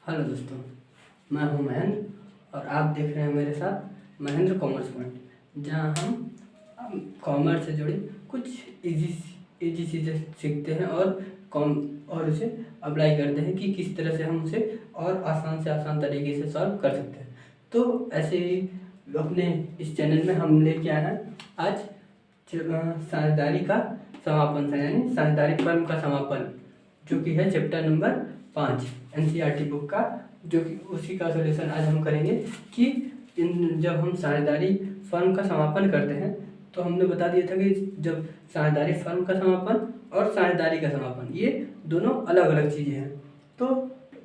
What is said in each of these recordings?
Hello दोस्तों, मैं हूं महेंद्र और आप देख रहे हैं मेरे साथ महेंद्र कॉमर्स पॉइंट, जहां हम कॉमर्स से जुड़ी कुछ इजी चीज़ें सीखते हैं और उसे अप्लाई करते हैं कि किस तरह से हम उसे और आसान से आसान तरीके से सॉल्व कर सकते हैं। तो ऐसे ही अपने इस चैनल में हम लेके आए हैं आज साझेदारी का समापन यानी साझेदारी फर्म का समापन, जो कि है चैप्टर नंबर 5 एनसीईआरटी बुक का, जो कि उसी का सॉल्यूशन आज हम करेंगे कि जब हम साझेदारी फर्म का समापन करते हैं तो हमने बता दिया था कि जब साझेदारी फर्म का समापन और साझेदारी का समापन ये दोनों अलग अलग चीज़ें हैं। तो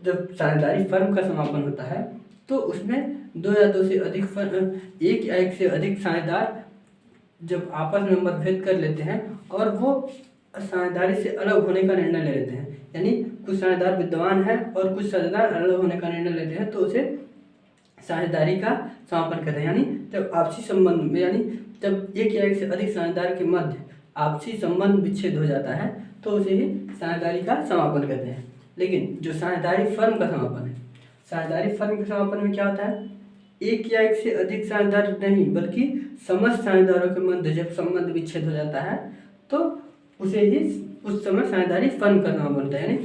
जब साझेदारी फर्म का समापन होता है तो उसमें दो या दो से अधिक फर्म, एक या एक से अधिक साझेदार जब आपस में मतभेद कर लेते हैं और वो साझेदारी से अलग होने का निर्णय ले लेते हैं, यानी कुछ साझेदार विद्वान हैं और कुछ साझेदार अलग होने का निर्णय लेते हैं, तो उसे साझेदारी का समापन कहते हैं। यानी जब आपसी संबंध में, यानी जब एक या एक से अधिक साझेदार के मध्य आपसी संबंध विच्छेद हो जाता है तो उसे ही साझेदारी का समापन कहते हैं। लेकिन जो साझेदारी फर्म का समापन है, साझेदारी फर्म के समापन में क्या होता है, एक या एक से अधिक साझेदार नहीं बल्कि समस्त साझेदारों के मध्य जब संबंध विच्छेद हो जाता है तो उसे ही उस समय साझेदारी फर्म का नाम बनता है। यानी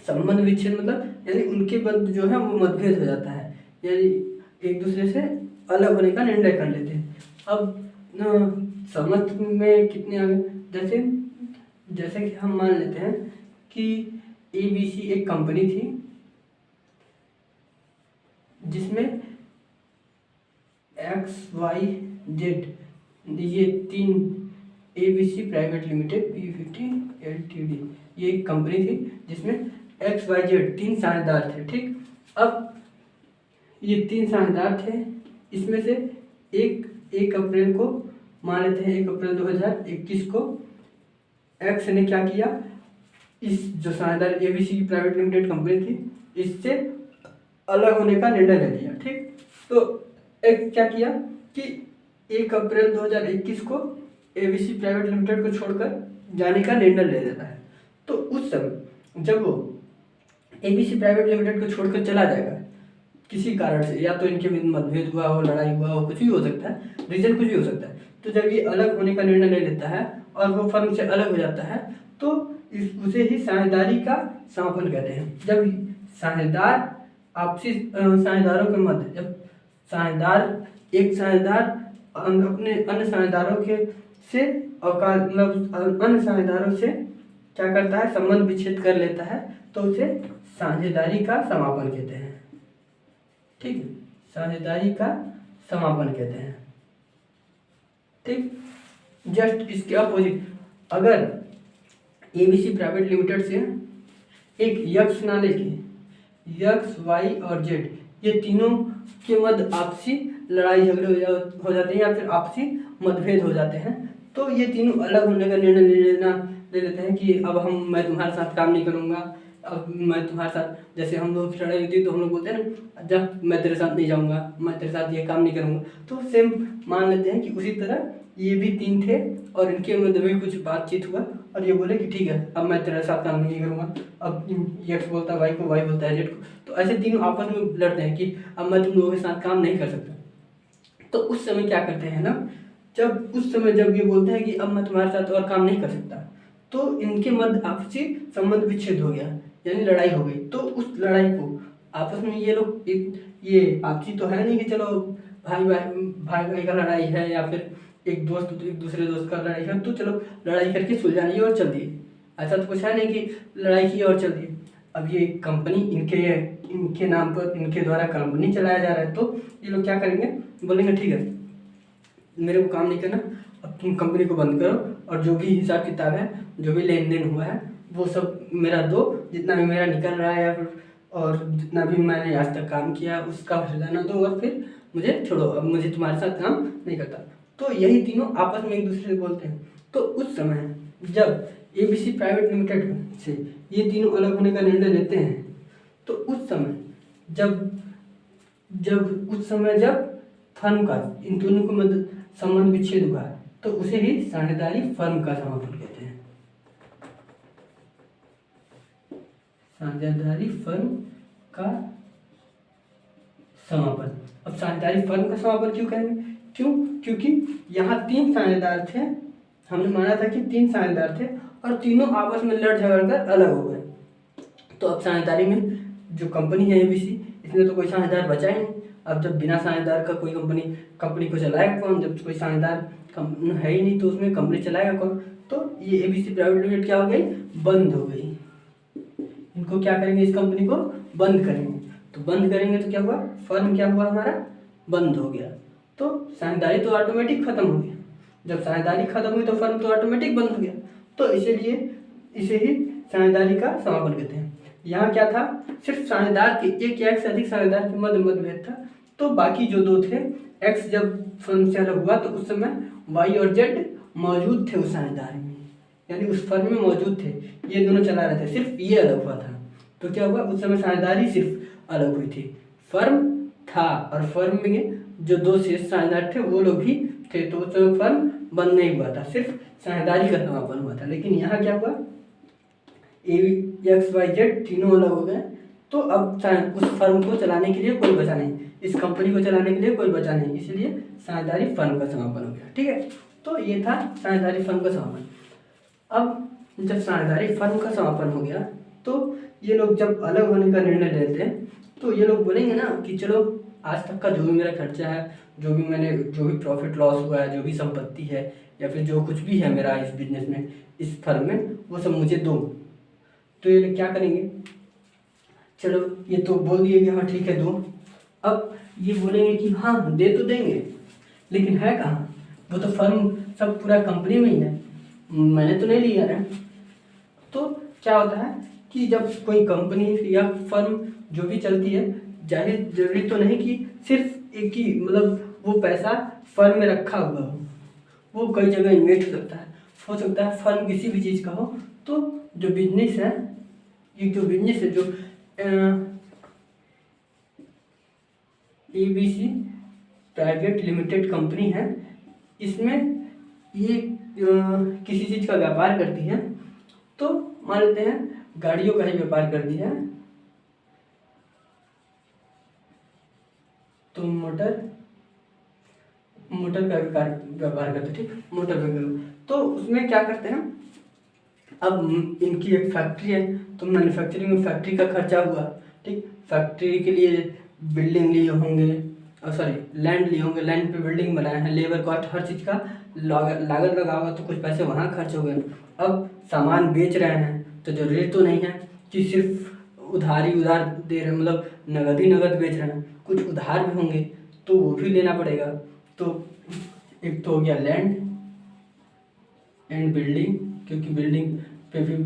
संबंध विच्छेद मतलब यानी उनके मध्य जो है वो मतभेद हो जाता है, यानी एक दूसरे से अलग होने का निर्णय कर लेते हैं। अब समस्त में कितने आ गए, जैसे कि हम मान लेते हैं कि ABC एक कंपनी थी जिसमें XYZ ये तीन, ABC private limited P50 LTD ये एक कंपनी थी जिसमें XYZ तीन साझेदार थे। ठीक, अब ये तीन साझेदार थे, इसमें से एक अप्रैल को, मान लेते हैं 1 अप्रैल 2021 को एक्स ने क्या किया, इस जो साझेदार ABC की प्राइवेट लिमिटेड कंपनी थी इससे अलग होने का निर्णय ले लिया। ठीक, तो एक क्या किया कि 1 अप्रैल 2021 को ABC प्राइवेट लिमिटेड को छोड़कर जाने का निर्णय ले लेता है। तो उस समय जब वो ABC प्राइवेट लिमिटेड को छोड़कर चला जाएगा किसी कारण से, या तो इनके बीच मतभेद हुआ हो, लड़ाई हुआ हो, कुछ भी हो सकता है, रीजन कुछ भी हो सकता है, तो जब ये अलग होने का निर्णय ले लेता है और वो फर्म से अलग हो जाता है तो उसे ही साझेदारी का समापन कहते हैं। जब साझेदार आपसी साझेदारों के मध्य, जब एक साझेदार अपने अन्य साझेदारों के से मतलब अन्य साझेदारों से क्या करता है, संबंध विच्छेद कर लेता है, तो उसे साझेदारी का समापन कहते हैं। ठीक है, साझेदारी का समापन कहते हैं। ठीक, जस्ट इसके अपोजिट, अगर ABC प्राइवेट लिमिटेड से एक यक्स ना लेके X, Y और Z ये तीनों के मध्य आपसी लड़ाई झगड़े हो जाते हैं या फिर आपसी मतभेद हो जाते हैं, तो ये तीनों अलग होने का निर्णय ले लेते हैं कि अब मैं तुम्हारे साथ काम नहीं करूँगा, अब मैं तुम्हारे साथ, जैसे हम लोग की लड़ाई होती है तो हम लोग बोलते हैं ना, जब मैं तेरे साथ नहीं जाऊँगा, मैं तेरे साथ ये काम नहीं करूँगा, तो सेम मान लेते हैं कि उसी तरह ये भी तीन थे और इनके मध्य में कुछ बातचीत हुआ और ये बोले कि ठीक है अब मैं तेरे साथ काम नहीं करूँगा। अब एक्स बोलता है वाई को, वाई बोलता है जेड को, तो ऐसे तीनों आपस में लड़ते हैं कि अब मैं तुम लोगों के साथ काम नहीं कर सकता। तो उस समय क्या करते हैं ना, जब ये बोलते हैं कि अब मैं तुम्हारे साथ और काम नहीं कर सकता, तो इनके मध्य आपसी संबंध विच्छेद हो गया, यानी लड़ाई हो गई। तो उस लड़ाई को आपस में ये लोग, ये आपसी तो है नहीं कि चलो भाई का लड़ाई है या फिर एक दोस्त एक दूसरे दोस्त का लड़ाई है तो चलो लड़ाई करके सुलझाइए और चल दिए, ऐसा तो कुछ है नहीं कि लड़ाई की और चल दिए। अब ये कंपनी इनके नाम पर, इनके द्वारा कंपनी चलाया जा रहा है, तो ये लोग क्या करेंगे, बोलेंगे ठीक है मेरे को काम नहीं करना, अब तुम कंपनी को बंद करो और जो भी हिसाब किताब है, जो भी लेन देन हुआ है वो सब मेरा दो, जितना भी मेरा निकल रहा है या फिर और जितना भी मैंने आज तक काम किया उसका खजाना दो और फिर मुझे छोड़ो, अब मुझे तुम्हारे साथ काम नहीं करता। तो यही तीनों आपस में एक दूसरे से बोलते हैं। तो उस समय जब ABC प्राइवेट लिमिटेड से ये तीनों अलग होने का निर्णय लेते हैं, तो उस समय जब फर्म का इन दोनों को मध्य संबंध विच्छेद हुआ तो उसे ही साझेदारी फर्म का समापन कहते हैं। साझेदारी फर्म का समापन। अब साझेदारी फर्म का समापन क्यों कहेंगे? क्यों? क्योंकि यहाँ 3 साझेदार थे, हमने माना था कि 3 साझेदार थे और तीनों आपस में लड़ झगड़ कर अलग हो गए। तो अब साझेदारी में जो कंपनी है ABC, इसमें तो कोई साझेदार बचा ही नहीं। अब जब बिना साझेदार का कोई कंपनी को चलाएगा कौन? जब कोई साझेदार है ही नहीं तो उसमें कंपनी चलाएगा कौन? तो ये ABC प्राइवेट लिमिटेड क्या हो गई? बंद हो गई। इनको क्या करेंगे? इस कंपनी को बंद करेंगे। तो बंद करेंगे तो क्या हुआ? फर्म क्या हुआ? हमारा बंद हो गया। तो साझेदारी तो ऑटोमेटिक खत्म हो गया। जब साझेदारी खत्म हुई तो फर्म तो ऑटोमेटिक बंद हो गया। तो इसीलिए इसे ही साझेदारी का समापन कहते हैं। यहाँ क्या था? सिर्फ साझेदार के एक या एक से अधिक साझेदार के मध्य मतभेद था। तो बाकी जो 2 थे, एक्स जब फर्म से अलग हुआ तो उस समय वाई और जेड मौजूद थे उस साझेदार में, यानी उस फर्म में मौजूद थे। ये दोनों चला रहे थे, सिर्फ ये अलग हुआ था। तो क्या हुआ? उस समय साझेदारी सिर्फ अलग हुई थी। फर्म था और फर्म में जो 2 शेष साझेदार थे वो लोग भी थे। तो उस समय फर्म बंद नहीं हुआ था, सिर्फ साझेदारी का समापन हुआ था। लेकिन यहाँ क्या हुआ? XYZ तीनों अलग हो गए। तो अब उस फर्म को चलाने के लिए कोई बचा नहीं, इस कंपनी को चलाने के लिए कोई बचा नहीं, इसलिए साझेदारी फर्म का समापन हो गया। ठीक है, तो ये था साझेदारी फर्म का समापन। अब जब साझेदारी फर्म का समापन हो गया तो ये लोग जब अलग होने का निर्णय लेते हैं तो ये लोग बोलेंगे ना कि चलो आज तक का जो भी मेरा खर्चा है, जो भी प्रॉफिट लॉस हुआ है, जो भी संपत्ति है या फिर जो कुछ भी है मेरा इस बिजनेस में, इस फर्म में, वो सब मुझे दो। तो ये लोग क्या करेंगे? चलो ये तो बोल दिए कि हाँ ठीक है दो। अब ये बोलेंगे कि हाँ दे तो देंगे, लेकिन है कहाँ? वो तो फर्म सब पूरा कंपनी में ही है, मैंने तो नहीं लिया है। तो क्या होता है कि जब कोई कंपनी या फर्म जो भी चलती है, जाहिर जरूरी तो नहीं कि सिर्फ एक ही मतलब वो पैसा फर्म में रखा हुआ हो, वो कई जगह इन्वेस्ट हो सकता है फर्म किसी भी चीज़ का हो। तो जो बिजनेस है, ये जो बिजनेस है, जो ABC प्राइवेट लिमिटेड कंपनी है, इसमें ये किसी चीज़ का व्यापार करती है। तो मान लेते हैं गाड़ियों का ही व्यापार करती है, तो मोटर का व्यापार करते हैं। ठीक, मोटर व्हीकल। तो उसमें क्या करते हैं? अब इनकी एक फैक्ट्री है, तो मैन्युफैक्चरिंग में फैक्ट्री का खर्चा हुआ। ठीक, फैक्ट्री के लिए बिल्डिंग लिए होंगे, लैंड लिए होंगे, लैंड पे बिल्डिंग बनाए हैं, लेबर कॉस्ट, हर चीज़ का लागत लगा होगा, तो कुछ पैसे वहाँ खर्च हो गए। अब सामान बेच रहे हैं तो जरूरी तो नहीं है कि सिर्फ उधार दे रहे हैं, मतलब नगद ही नगद बेच रहे हैं, कुछ उधार भी होंगे तो वो भी लेना पड़ेगा। तो एक तो हो गया लैंड एंड बिल्डिंग, क्योंकि बिल्डिंग पे भी,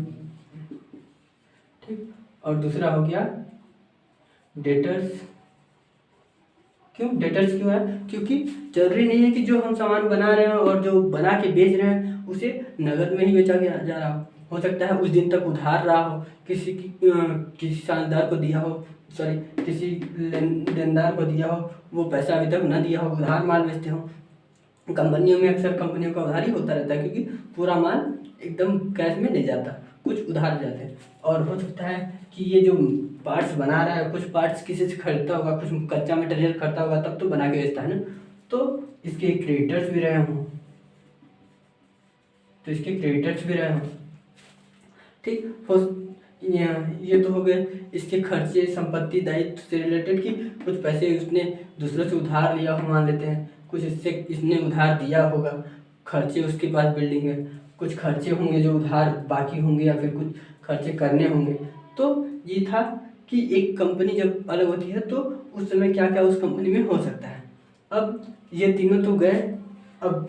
ठीक, और दूसरा हो गया डेटर्स। क्यों डेटर्स क्यों है? क्योंकि जरूरी नहीं है कि जो हम सामान बना रहे हैं और जो बना के बेच रहे हैं उसे नगद में ही बेचा जा रहा हो सकता है उस दिन तक उधार रहा हो, किसी साझेदार को दिया हो, किसी लेनदार को दिया हो, वो पैसा अभी तक न दिया हो, उधार माल बेचते हो। कंपनियों में अक्सर कंपनियों का उधार ही होता रहता है, क्योंकि पूरा माल एकदम कैश में नहीं जाता, कुछ उधार जाते हैं। और हो सकता है कि ये जो पार्ट्स बना रहा है, कुछ पार्ट्स किसी से खरीदता होगा, कुछ कच्चा मटेरियल खरीदता होगा, तब तो बना के बेचता है ना। तो इसके क्रेडिटर्स भी रहे हों, ठीक। ये तो हो गए इसके खर्चे, संपत्ति, दायित्व से रिलेटेड, कि कुछ पैसे उसने दूसरों से उधार लिया हो, मान लेते हैं कुछ इसने उधार दिया होगा, खर्चे उसके पास बिल्डिंग है, कुछ खर्चे होंगे जो उधार बाकी होंगे या फिर कुछ खर्चे करने होंगे। तो ये था कि एक कंपनी जब अलग होती है तो उस समय क्या क्या उस कंपनी में हो सकता है। अब ये तीनों तो गए, अब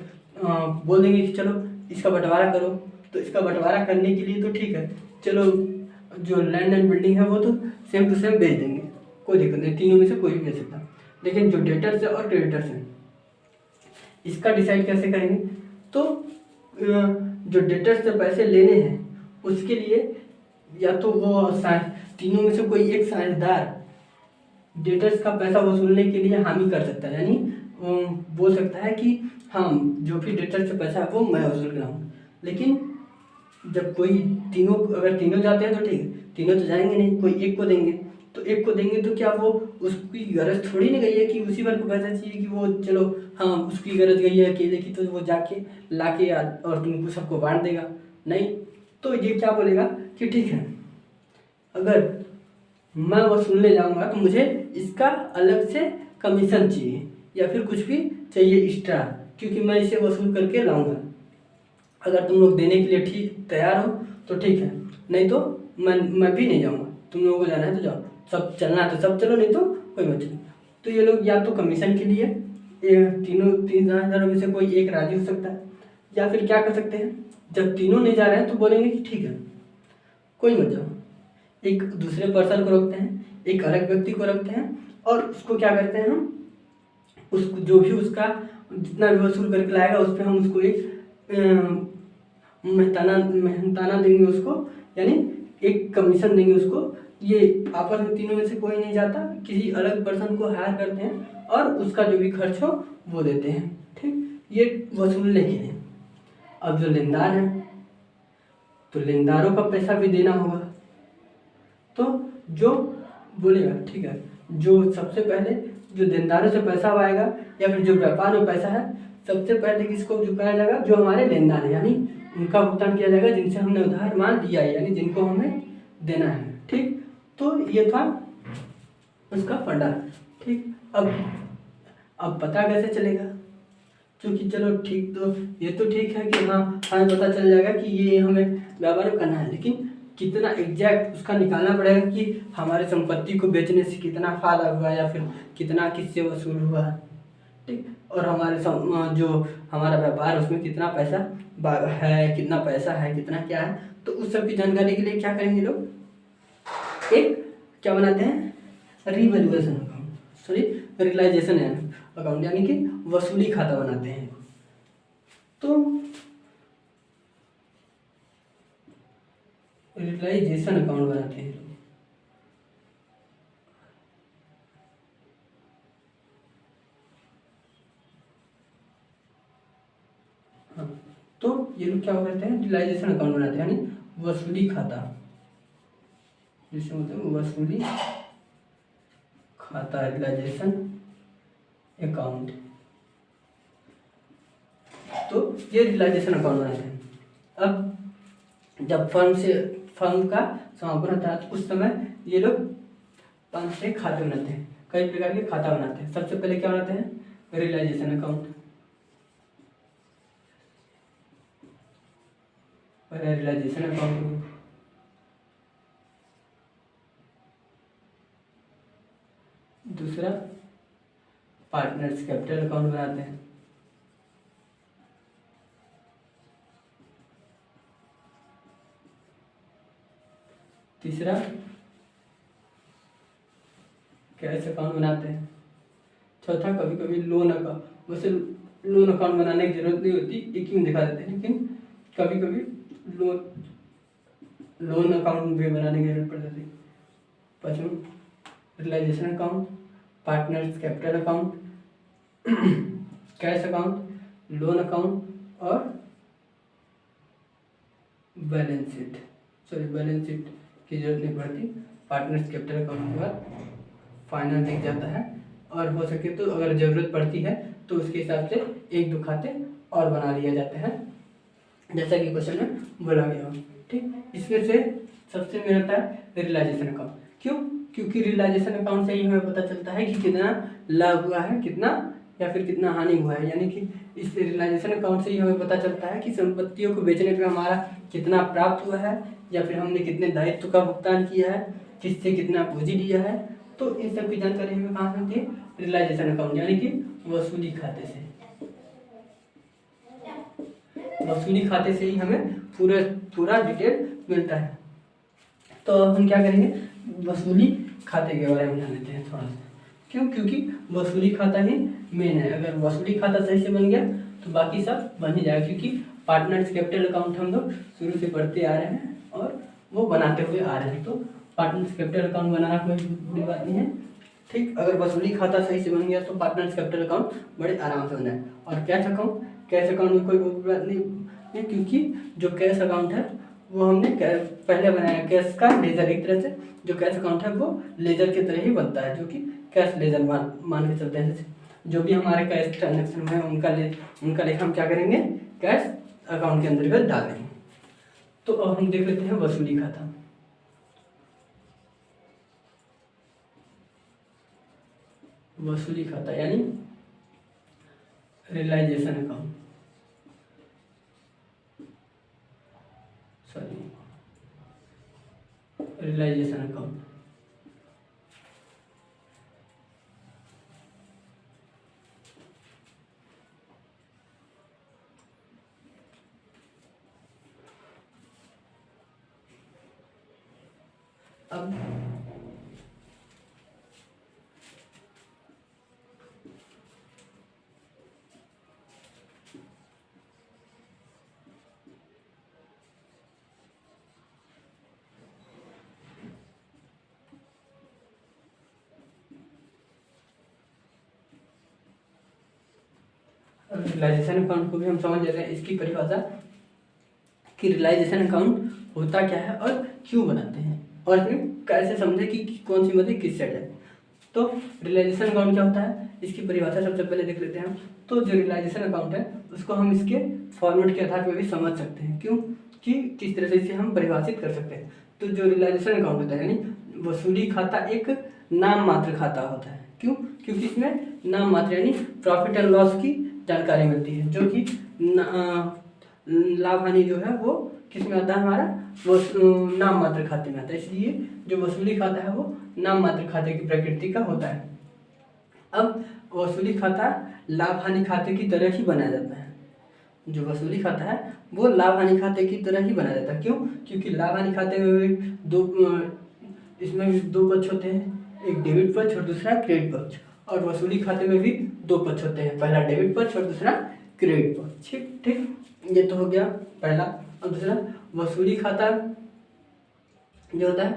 बोल देंगे कि चलो इसका बंटवारा करो। तो इसका बंटवारा करने के लिए तो ठीक है, चलो जो लैंड एंड बिल्डिंग है वो तो सेम टू सेम बेच देंगे, कोई दिक्कत नहीं, तीनों में से कोई भी बेच सकता। लेकिन जो डेटर्स है और क्रेडिटर्स हैं, इसका डिसाइड कैसे करेंगे? तो जो डेटर्स से पैसे लेने हैं उसके लिए या तो वो तीनों में से कोई एक साझेदार डेटर्स का पैसा वसूलने के लिए हामी कर सकता है, यानी बोल सकता है कि हाँ जो भी डेटर्स से पैसा है वो मैं वसूल कर रहा हूँ। लेकिन जब कोई अगर तीनों जाते हैं तो ठीक है, तीनों तो जाएंगे नहीं, कोई एक को देंगे। तो एक को देंगे तो क्या वो उसकी गरज थोड़ी नहीं गई है कि उसी भर को पैसा चाहिए कि वो चलो हाँ उसकी गरज गई है अकेले की तो वो जाके लाके और तुमको सबको बांट देगा, नहीं। तो ये क्या बोलेगा कि ठीक है अगर मैं वसूलने जाऊंगा तो मुझे इसका अलग से कमीशन चाहिए या फिर कुछ भी चाहिए एक्स्ट्रा, क्योंकि मैं इसे वसूल करके लाऊंगा। अगर तुम लोग देने के लिए ठीक तैयार हो तो ठीक है, नहीं तो मैं भी नहीं जाऊंगा। तुम लोगों को जाना है तो जाओ, सब चलना है तो सब चलो, नहीं तो कोई मत चलो। तो ये लोग या तो कमीशन के लिए तीनों 3,000 में से कोई एक राजी हो सकता है, या फिर क्या कर सकते हैं जब तीनों नहीं जा रहे हैं तो बोलेंगे कि ठीक है कोई मत जाओ, एक दूसरे पर्सन को रखते हैं, एक अलग व्यक्ति को रखते हैं और उसको क्या करते हैं हम उसको जो भी उसका जितना भी वसूल करके लाएगा उस पर हम उसको एक मेहनताना देंगे उसको, यानी एक कमीशन देंगे उसको। ये आपस में तीनों में से कोई नहीं जाता, किसी अलग पर्सन को हायर करते हैं और उसका जो भी खर्च हो वो देते हैं, ठीक। ये वसूलने के लिए। अब जो लेनदार है तो लेनदारों का पैसा भी देना होगा, तो जो बोलेगा ठीक है, जो सबसे पहले जो देनदारों से पैसा आएगा या फिर जो व्यापार में पैसा है सबसे पहले किसको चुकाया जाएगा, जो हमारे लेनदार है, यानी उनका भुगतान किया जाएगा जिनसे हमने उधार माल लिया है, यानी जिनको हमें देना है, ठीक। तो ये था उसका फंडा, ठीक। अब पता कैसे चलेगा, क्योंकि चलो ठीक तो ये तो ठीक है कि हाँ हमें पता चल जाएगा कि ये हमें व्यापार करना है, लेकिन कितना एग्जैक्ट उसका निकालना पड़ेगा कि हमारे संपत्ति को बेचने से कितना फायदा हुआ या फिर कितना किससे वसूल हुआ, ठीक। और हमारे जो हमारा व्यापार है उसमें कितना पैसा है, कितना पैसा है, कितना क्या है, तो उस सब की जानकारी के लिए क्या करेंगे लोग, एक क्या बनाते हैं revaluation account, sorry realisation account, यानी कि वसूली खाता बनाते हैं। तो रियलाइजेशन अकाउंट बनाते हैं। हाँ, तो ये लोग क्या करते हैं रियलाइजेशन अकाउंट बनाते हैं, यानी वसूली खाता, जिसे मतलब वसूली खाता रियलाइजेशन अकाउंट। तो ये रियलाइजेशन अकाउंट बनाते हैं। अब जब फर्म का समापन होता है तो उस समय ये लोग 5-6 खाते बनाते हैं, कई प्रकार के खाता बनाते हैं। सबसे पहले क्या बनाते हैं रियलाइजेशन अकाउंट, रियलाइजेशन अकाउंट। दूसरा पार्टनर्स कैपिटल अकाउंट बनाते हैं। तीसरा कैश अकाउंट बनाते हैं। चौथा कभी कभी लोन अकाउंट, वैसे लोन अकाउंट बनाने की जरूरत नहीं होती, एक ही में दिखा देते हैं, लेकिन कभी कभी लोन अकाउंट भी बनाने की जरूरत पड़ जाती है। पांचवा realisation account, partners capital account, cash account, loan account और balance sheet. Sorry balance sheet की जरूरत नहीं पड़ती, पार्टनर्स कैपिटल अकाउंट के बाद फाइनल दिख जाता है। और हो सके तो अगर ज़रूरत पड़ती है तो उसके हिसाब से 1-2 खाते और बना लिए जाते हैं, जैसा कि क्वेश्चन में बोला गया हो, ठीक। इसमें से सबसे मेन होता है रियलाइजेशन अकाउंट। क्यों? क्योंकि रियलाइजेशन अकाउंट से ही हमें पता चलता है कि कितना लाभ हुआ है, कितना या फिर कितना हानि हुआ है, यानी कि इस रियलाइजेशन अकाउंट से ही हमें पता चलता है कि संपत्तियों को बेचने पे हमारा कितना प्राप्त हुआ है या फिर हमने कितने दायित्व का भुगतान किया है, किससे कितना पूंजी लिया है। तो इन सब की जानकारी हमें कहाँ से मिलती है, रियलाइजेशन अकाउंट, यानी कि वसूली खाते से। वसूली खाते से ही हमें पूरा डिटेल मिलता है। तो हम क्या करेंगे, वसूली खाते के बारे में जान लेते हैं थोड़ा सा। क्यों? क्योंकि वसूली खाता ही मेन है। अगर वसूली खाता सही से बन गया तो बाकी सब बन ही जाएगा, क्योंकि पार्टनर्स कैपिटल अकाउंट हम लोग शुरू से पढ़ते आ रहे हैं और वो बनाते हुए आ रहे हैं। तो पार्टनर्स कैपिटल अकाउंट बनाना कोई बड़ी बात नहीं है, ठीक। अगर वसूली खाता सही से बन गया तो पार्टनर्स कैपिटल अकाउंट बड़े आराम से बन जाए। और कैश अकाउंट में कोई बात नहीं है, क्योंकि जो कैश अकाउंट है वो हमने पहले बनाया कैश का लेजर। एक तरह से जो कैश अकाउंट है वो लेजर की तरह ही बनता है, जो कि कैश लेजर मान के चलते हैं। जैसे जो भी हमारे कैश ट्रांजेक्शन है उनका लेखा हम क्या करेंगे, कैश अकाउंट के अंतर्गत डालेंगे। तो अब हम देख लेते हैं वसूली खाता। वसूली खाता यानी रियलाइजेशन अकाउंट, रियलाइजेशन अकाउंट। अब रियलाइजेशन अकाउंट को भी हम समझ लेते हैं, इसकी परिभाषा कि रियलाइजेशन अकाउंट होता क्या है और क्यों बनाते हैं, और इसमें कैसे समझे कि कौन सी मदद किस साइड है। तो रियलाइजेशन अकाउंट क्या होता है, इसकी परिभाषा सबसे पहले देख लेते हैं हम। तो जो रियलाइजेशन अकाउंट है उसको हम इसके फॉर्मेट के आधार पर भी समझ सकते हैं, क्यों कि किस तरह से इसे हम परिभाषित कर सकते हैं। तो जो रियलाइजेशन अकाउंट होता है यानी वसूली खाता एक नाम मात्र खाता होता है। क्यों? क्योंकि इसमें नाम मात्र यानी प्रॉफिट एंड लॉस की जानकारी मिलती है, जो कि लाभ हानि जो है वो किस में आता है, हमारा नाम मात्र खाते में आता है। इसलिए जो वसूली खाता है वो नाम मात्र खाते की प्रकृति का होता है। अब वसूली खाता लाभ हानि खाते की तरह ही बनाया जाता है। जो वसूली खाता है वो लाभ हानि खाते की तरह ही बनाया जाता है। क्यों? क्योंकि लाभ हानि खाते में भी इसमें भी दो पक्ष होते हैं, एक डेबिट पक्ष और दूसरा क्रेडिट पक्ष। और वसूली खाते में भी दो पक्ष होते हैं, पहला डेबिट पक्ष और दूसरा क्रेडिट पक्ष। ठीक, ये तो हो गया पहला। और दूसरा वसूली खाता जो होता है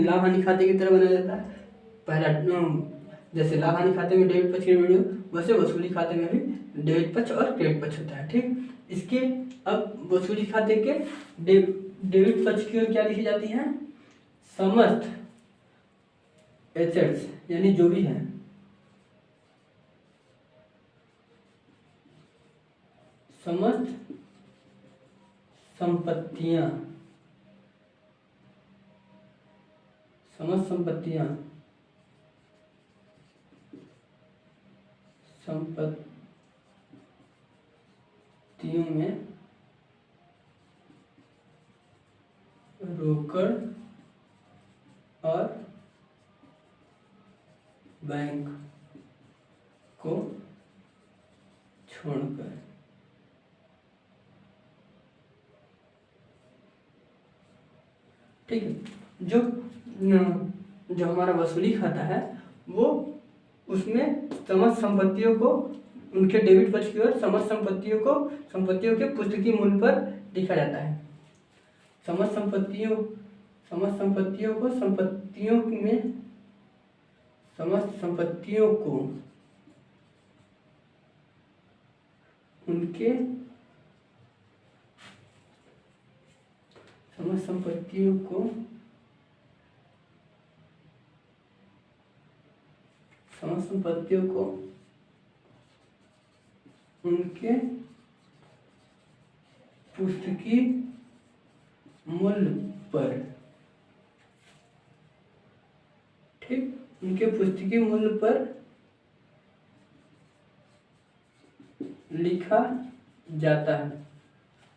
लाभ हानि खाते की तरह बनाया जाता है। पहला जैसे लाभ हानि खाते में डेबिट पक्ष क्रेडिट, वैसे वसूली खाते में भी डेबिट पक्ष और क्रेडिट पक्ष होता है। ठीक, इसके अब वसूली खाते के डेबिट पक्ष की ओर क्या लिखी जाती है, समस्त एसेट्स यानी जो भी है समस्त संपत्तियां, समस्त संपत्तियों में रोकड़ और बैंक को छोड़कर। ठीक है, जो हमारा वसूली खाता है वो उसमें समस्त संपत्तियों को उनके डेबिट पक्ष की ओर समस्त संपत्तियों के पुस्तकीय मूल्य पर लिखा जाता है। समस्त संपत्तियों को समस्त संपत्तियों को उनके समस्त संपत्तियों को उनके पुस्तकीय मूल्य पर, ठीक, उनके पुस्तकीय मूल्य पर लिखा जाता है।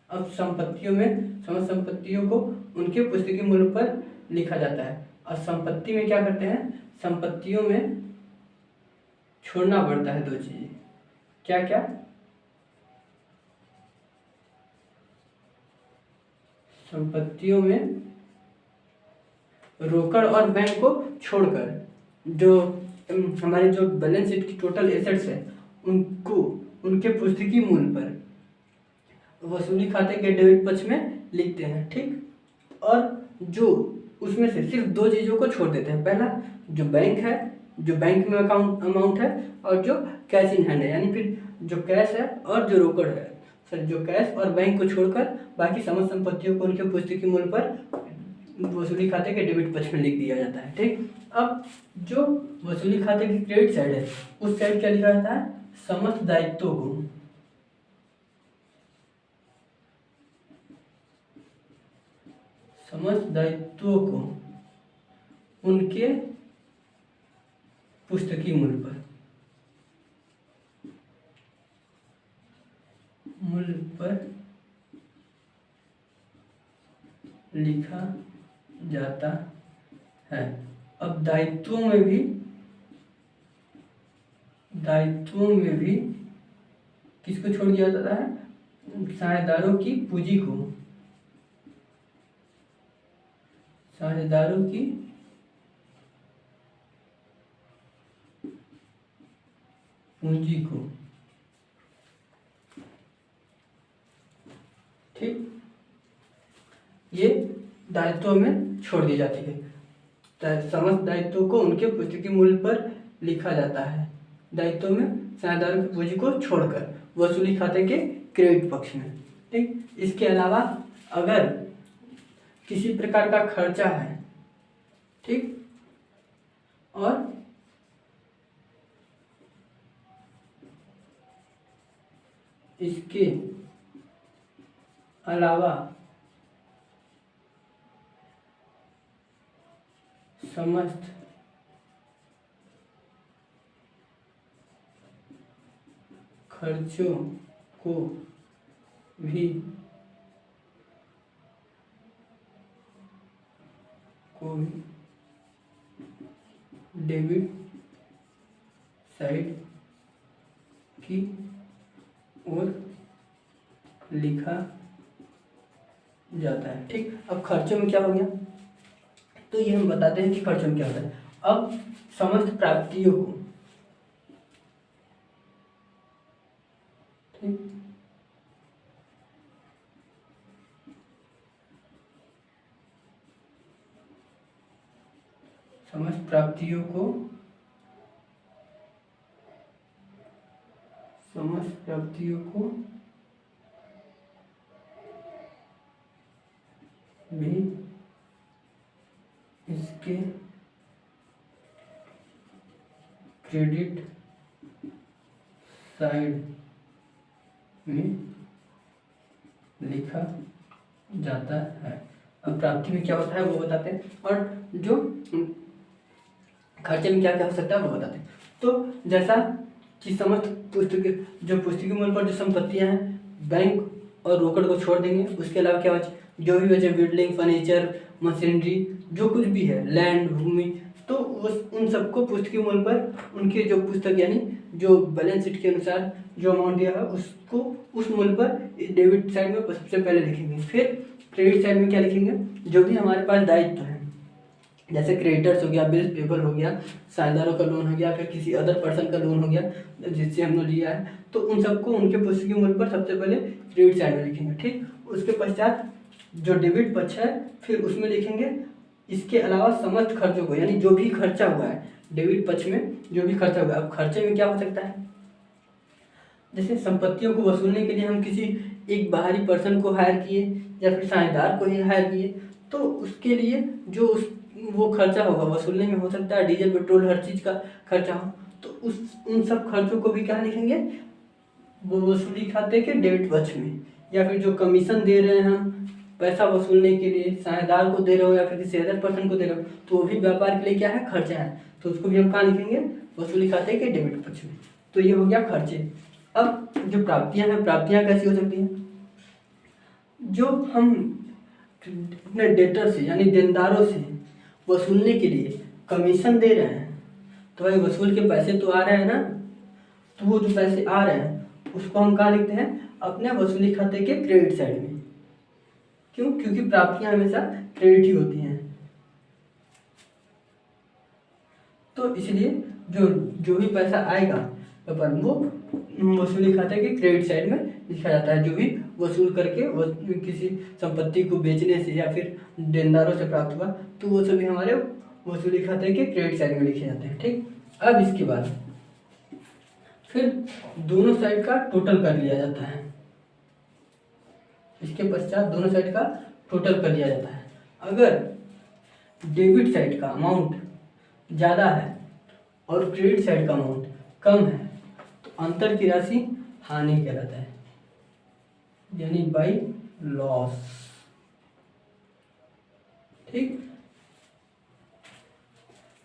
अब संपत्तियों में समस्त संपत्तियों को उनके पुस्तकीय मूल्य पर लिखा जाता है। और संपत्ति में क्या करते हैं, संपत्तियों में छोड़ना पड़ता है दो चीजें। क्या क्या? संपत्तियों में रोकड़ और बैंक को छोड़कर जो हमारे जो बैलेंस शीट की टोटल एसेट्स है उनको उनके पुस्तकीय मूल्य पर वसूली खाते के डेबिट पक्ष में लिखते हैं। ठीक, और जो उसमें से सिर्फ दो चीज़ों को छोड़ देते हैं। पहला जो बैंक है, जो बैंक में अमाउंट है, और जो कैश इन हैंड है यानी फिर जो कैश है और जो रोकड़ है। सर जो कैश और बैंक को छोड़कर बाकी समस्त संपत्तियों को उनके पुस्तकीय मूल्य पर वसूली खाते के डेबिट पक्ष में लिख दिया जाता है। ठीक, अब जो वसूली खाते की क्रेडिट साइड है उस साइड क्या लिखा जाता है, समस्त दायित्वों को उनके पुस्तकीय मूल्य पर लिखा जाता है। अब दायित्वों में भी किसको छोड़ दिया जाता है, साझेदारों की पूंजी को, ठीक, ये दायित्वों में छोड़ दी जाती है। समस्त दायित्वों को उनके पुस्तकीय मूल्य पर लिखा जाता है, दायित्वों में साझेदारों की पूंजी को छोड़कर वसूली खाते के क्रेडिट पक्ष में। ठीक, इसके अलावा अगर किसी प्रकार का खर्चा है, ठीक, और इसके अलावा समस्त खर्चों को भी डेबिट साइड की ओर लिखा जाता है। ठीक, अब खर्चों में क्या हो गया, तो ये हम बताते हैं कि खर्चों में क्या होता है। अब समस्त प्राप्तियों को, ठीक, समस्त प्राप्तियों को भी इसके क्रेडिट साइड में लिखा जाता है। अब प्राप्ति में क्या होता है वो बताते हैं, और जो खर्चे में क्या क्या हो सकता है वो बताते हैं। तो जैसा कि समस्त पुस्तकीय मूल्य पर जो संपत्तियां हैं बैंक और रोकड़ को छोड़ देंगे, उसके अलावा क्या बचे, जो भी बचे बिल्डिंग, फर्नीचर, मशीनरी, जो कुछ भी है, लैंड, भूमि, तो उन सबको पुस्तकीय मूल्य पर उनके जो पुस्तक यानी जो बैलेंस शीट के अनुसार जो अमाउंट दिया है उसको उस मूल्य पर डेबिट साइड में सबसे पहले लिखेंगे। फिर क्रेडिट साइड में क्या लिखेंगे, जो भी हमारे पास दायित्व है, जैसे क्रेडिटर्स हो गया, बिल्स पेबल हो गया, साझेदारों का लोन हो गया, फिर किसी अदर पर्सन का लोन हो गया जिससे हमने लिया है, तो उन सबको उनके पुस्तकीय मूल्य पर सबसे पहले क्रेडिट साइड में लिखेंगे। ठीक, उसके पश्चात जो डेबिट पक्ष है फिर उसमें लिखेंगे इसके अलावा समस्त खर्चों को, यानी जो भी खर्चा हुआ है डेबिट पक्ष में जो भी खर्चा हुआ है। अब खर्चे में क्या हो सकता है, जैसे संपत्तियों को वसूलने के लिए हम किसी एक बाहरी पर्सन को हायर किए या फिर साझेदार को ही हायर किए, तो उसके लिए जो वो खर्चा होगा वसूलने में, हो सकता है डीजल पेट्रोल हर चीज़ का खर्चा हो, तो उन सब खर्चों को भी क्या लिखेंगे, वो वसूली खाते के डेबिट पक्ष में। या फिर जो कमीशन दे रहे हैं हम पैसा वसूलने के लिए, साझेदार को दे रहे हो या फिर किसी अदर पर्सन को दे रहे हो, तो वो भी व्यापार के लिए क्या है, खर्चा है, तो उसको भी हम कहाँ लिखेंगे, वसूली खाते के डेबिट पक्ष में। तो ये हो गया खर्चे। अब जो प्राप्तियां हैं, प्राप्तियां कैसी हो सकती हैं, जो हम अपने डेटर से यानी देनदारों से वसूलने के लिए कमीशन दे रहे हैं, तो भाई वसूल के पैसे तो आ रहे हैं ना, तो वो जो पैसे आ रहे हैं उसको हम कहाँ लिखते हैं, अपने वसूली खाते के क्रेडिट साइड में। क्यों, क्योंकि प्राप्तियां हमेशा क्रेडिट ही होती हैं, तो इसलिए जो भी पैसा आएगा पर वो वसूली खाते के क्रेडिट साइड में लिखा जाता है। जो भी वसूल करके किसी संपत्ति को बेचने से या फिर देनदारों से प्राप्त हुआ, तो वो सभी हमारे वसूली खाते के क्रेडिट साइड में लिखे जाते हैं। ठीक, अब इसके बाद फिर दोनों साइड का टोटल कर लिया जाता है। इसके पश्चात दोनों साइड का टोटल कर दिया जाता है। अगर डेबिट साइड का अमाउंट ज़्यादा है और क्रेडिट साइड का अमाउंट कम है तो अंतर की राशि हानि कहलाता है, यानी बाई लॉस। ठीक,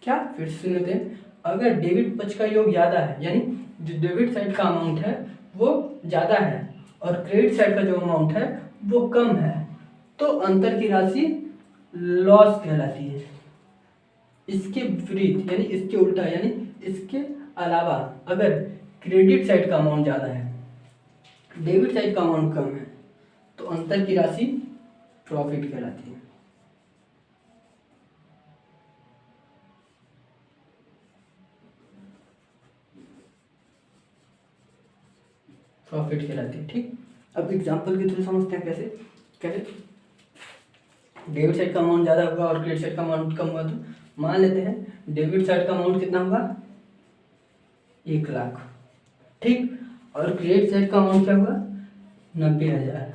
क्या फिर से सुन लेते हैं। अगर डेबिट पक्ष का योग ज़्यादा है, यानी जो डेबिट साइड का अमाउंट है वो ज़्यादा है और क्रेडिट साइड का जो अमाउंट है वो कम है तो अंतर की राशि लॉस कहलाती है। इसके विपरीत यानी इसके उल्टा, यानी इसके अलावा अगर क्रेडिट साइड का अमाउंट ज़्यादा है, डेबिट साइड का अमाउंट कम है तो अंतर की राशि प्रॉफिट कहलाती है। प्रॉफिट कहलाती है। ठीक, अब एग्जांपल के थ्रू समझते हैं कैसे कैसे डेबिट साइड का अमाउंट ज़्यादा होगा और क्रेडिट साइड का अमाउंट कम हुआ। तो मान लेते हैं डेबिट साइड का अमाउंट कितना होगा, 1 लाख। ठीक, और क्रेडिट साइड का अमाउंट क्या होगा, 90,000।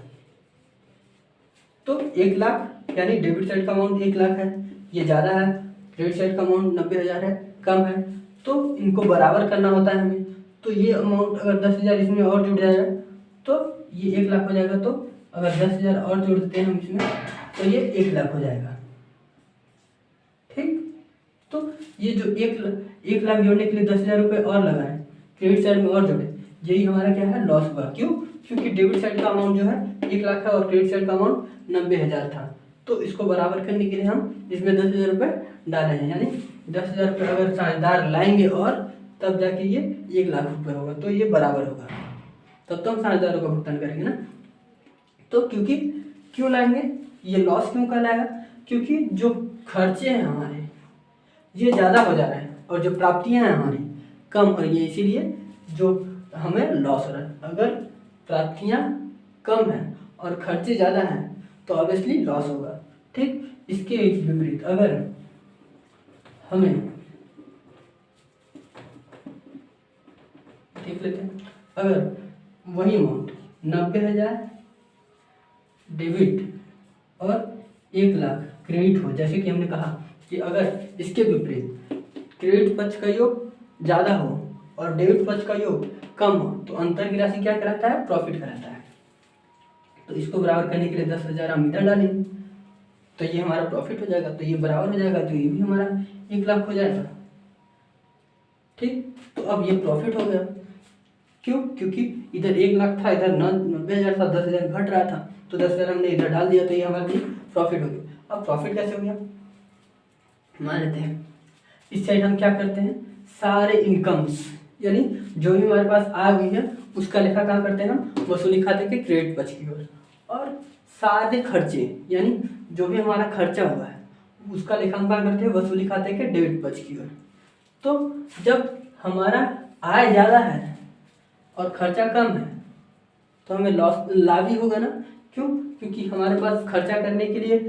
तो 1 लाख यानी डेबिट साइड का अमाउंट 1 लाख है, ये ज़्यादा है, क्रेडिट साइड का अमाउंट 90,000 है, कम है। तो इनको बराबर करना होता है हमें। तो ये अमाउंट अगर 10,000 इसमें और जुड़ जाएगा तो ये 1 लाख हो जाएगा। तो अगर 10,000 और जोड़ देते हैं हम इसमें तो ये 1 लाख हो जाएगा। ठीक, तो ये जो 1 लाख जोड़ने के लिए 10,000 रुपये और लगाए, क्रेडिट साइड में और जोड़े, यही हमारा क्या है, लॉस हुआ। क्यों, क्योंकि डेबिट साइड का अमाउंट जो है 1 लाख है और क्रेडिट साइड का अमाउंट 90,000 था। तो इसको बराबर करने के लिए हम इसमें 10,000 रुपये डाले हैं, यानी 10,000 रुपये अगर साझेदार लाएंगे और तब जाके ये 1 लाख रुपये होगा तो ये बराबर होगा, तब तो हम साझेदारों का भुगतान करेंगे ना। तो क्योंकि क्यों लाएंगे, ये लॉस क्यों कहलाएगा, क्योंकि जो खर्चे हैं हमारे ये ज़्यादा हो जा रहे हैं और जो प्राप्तियां हैं हमारी कम हो रही है, इसीलिए जो हमें लॉस हो रहा है। अगर प्राप्तियां कम हैं और खर्चे ज़्यादा हैं तो ऑब्वियसली लॉस होगा। ठीक, इसके विपरीत अगर हमें देख लेते हैं, अगर वही अमाउंट 90,000 डेबिट और 1 लाख क्रेडिट हो, जैसे कि हमने कहा कि अगर इसके विपरीत क्रेडिट पक्ष का योग ज़्यादा हो और डेबिट पक्ष का योग कम हो तो अंतर की राशि क्या कहलाता है, प्रॉफिट कहलाता है। तो इसको बराबर करने के लिए 10,000 हम इधर डालेंगे तो ये हमारा प्रॉफिट हो जाएगा, तो ये बराबर हो जाएगा तो ये भी हमारा 1 लाख हो जाएगा। ठीक, तो अब ये प्रॉफिट हो गया। क्यों, क्योंकि इधर 1 लाख था, इधर 90,000 था, 10,000 घट रहा था तो 10,000 हमने इधर डाल दिया तो ये हमारे लिए प्रॉफिट हो गया। अब प्रॉफिट कैसे हो गया, मान लेते हैं इस साइड हम क्या करते हैं, सारे इनकम्स यानी जो भी हमारे पास आ गई है उसका लेखा कहाँ करते हैं हम, वसूली खाते के क्रेडिट पक्ष की ओर, और सारे खर्चे यानी जो भी हमारा खर्चा हुआ है उसका लेखा हम कहाँ करते हैं, वसूली खाते के डेबिट पक्ष की ओर। तो जब हमारा आय ज़्यादा है और खर्चा कम है तो हमें लाभ ही होगा ना। क्यों, क्योंकि हमारे पास खर्चा करने के लिए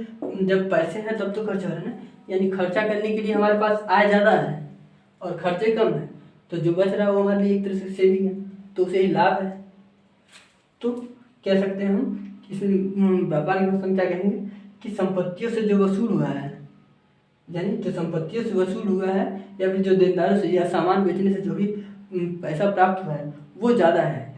जब पैसे हैं तब तो खर्चा हो रहा है ना, यानी खर्चा करने के लिए हमारे पास आय ज़्यादा है और खर्चे कम है तो जो बच रहा है वो हमारे लिए एक तरह से सेविंग है, तो उसे ही लाभ है। तो कह सकते हैं हम इसमें व्यापार की भाषा में क्या कहेंगे कि संपत्तियों से जो वसूल हुआ है, यानी जो संपत्तियों से वसूल हुआ है या फिर जो देनदारों से या सामान बेचने से जो भी पैसा प्राप्त हुआ है वो ज़्यादा है,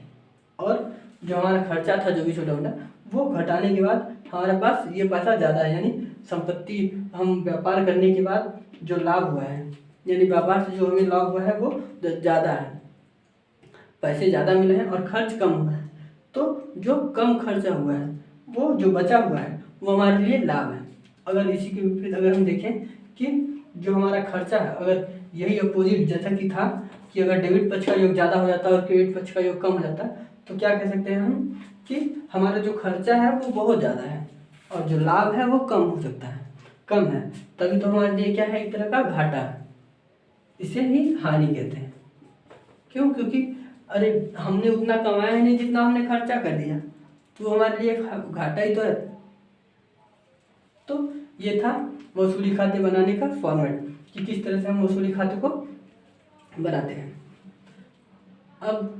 और जो हमारा खर्चा था जो भी छोटा मोटा वो घटाने के बाद हमारे पास ये पैसा ज़्यादा है, यानी संपत्ति हम व्यापार करने के बाद जो लाभ हुआ है यानी व्यापार से जो हमें लाभ हुआ है वो ज़्यादा है, पैसे ज़्यादा मिले हैं और खर्च कम हुआ है। तो जो कम खर्चा हुआ है वो जो बचा हुआ है वो हमारे लिए लाभ है। अगर इसी के विपरीत अगर हम देखें कि जो हमारा खर्चा है अगर यही अपोजिट जैसा कि था कि अगर डेबिट पक्ष का योग ज़्यादा हो जाता और क्रेडिट पक्ष का योग कम हो जाता तो क्या कह सकते हैं हम कि हमारा जो खर्चा है वो बहुत ज़्यादा है और जो लाभ है वो कम हो सकता है, कम है, तभी तो हमारे लिए क्या है, एक तरह का घाटा है, इसे ही हानि कहते हैं। क्यों, क्योंकि अरे हमने उतना कमाया नहीं जितना हमने खर्चा कर दिया तो हमारे लिए घाटा ही तो है। तो ये था वसूली खाते बनाने का फॉर्मेट कि किस तरह से हम वसूली खाते को बनाते हैं। अब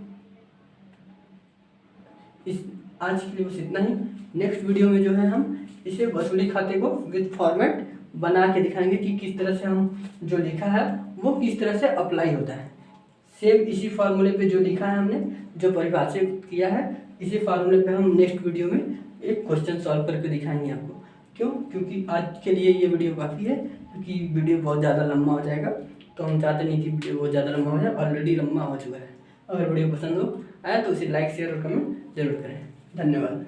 इस आज के लिए बस इतना ही। नेक्स्ट वीडियो में जो है हम इसे वसूली खाते को विद फॉर्मेट बना के दिखाएंगे कि किस तरह से हम जो लिखा है वो किस तरह से अप्लाई होता है। सेम इसी फार्मूले पे जो लिखा है हमने, जो परिभाषित किया है, इसी फार्मूले पे हम नेक्स्ट वीडियो में एक क्वेश्चन सॉल्व करके दिखाएंगे आपको। क्यों? क्योंकि आज के लिए ये वीडियो काफ़ी है, क्योंकि वीडियो बहुत ज़्यादा लंबा हो जाएगा, तो हम चाहते नहीं कि वीडियो बहुत ज़्यादा लंबा हो जाए, ऑलरेडी लंबा हो चुका है। अगर वीडियो पसंद हो आया तो उसे लाइक शेयर और कमेंट जरूर करें। धन्यवाद।